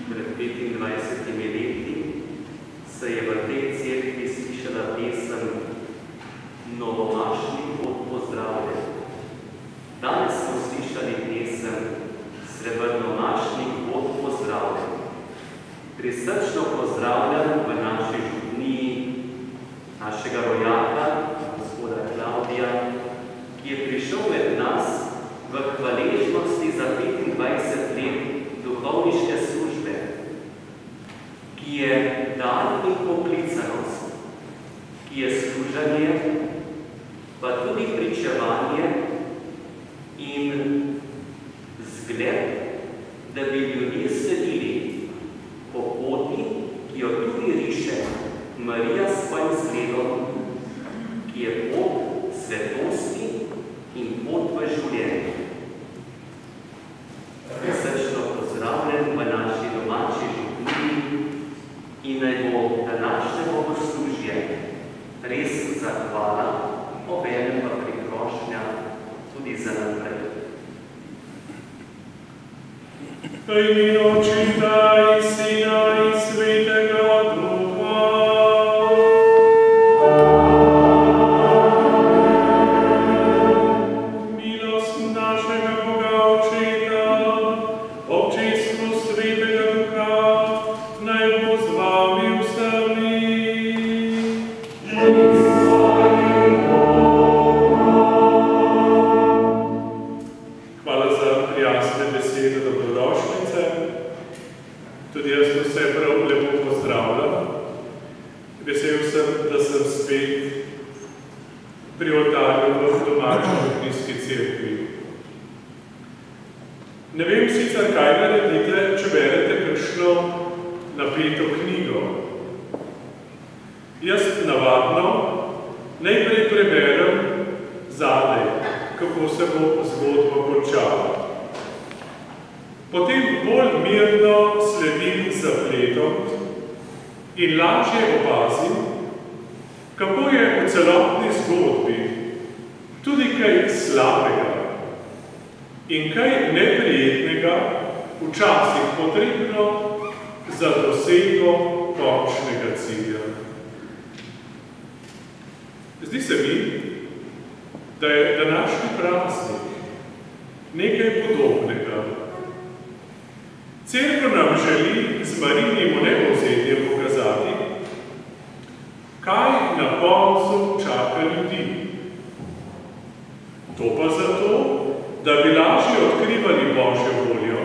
pred 25 leti se je v tej cerkvi slišala pesem Novomašni od pozdravljen. Danes smo slišali pesem Srebrnomašni od pozdravljen. Prisrčno pozdravljam v naši župniji našega rojaka, gospoda Klavdija, ki je prišel med nas v hvaležnosti za 25 let duhovniške službe, ki je dar in poklicanost, ki je služenje, pa tudi pričevanje in zgled, da bi ljudje sledili po poti, ki jo tudi riše Marija s svojim zgledom, ki je pot svetosti in pot v življenju. Prisrčno pozdravljen v naši domači župniji in naj bo današnje bogoslužje res zahvala, obenem pa prikrošnja tudi za naprej. V imenu Očeta in Sina in Svetega Duha. Milost našega Boga Očeta, občinstvo Svetega Duha, naj bo z vami vsemi. Hvala za prijazne besede dobrodošlice. Tudi jaz vse prav lepo pozdravljam. Vesel sem, da sem spet pri oltarju v domači župnijski cerkvi. Ne vem sicer, kaj naredite, če berete kakšno napeto knjigo. Jaz navadno najprej preberem zadaj, kako se bo zgodba končala. Potem bolj mirno sledim zapletom in lažje opazim, kako je v celotni zgodbi tudi kaj slabega in kaj neprijetnega včasih potrebno za dosego končnega cilja. Zdi se mi, da je današnji praznik nekaj podobnega. Cerkev nam želi z Marijinim vnebovzetjem pokazati, kaj na koncu čaka ljudi. To pa zato, da bi lažje odkrivali Božjo voljo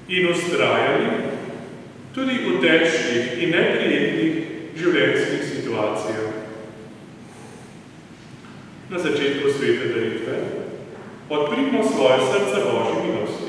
in vztrajali tudi v težkih in neprijetnih življenjskih situacijah. Na začetku svete daritve odprimo svoje srce Božji milosti.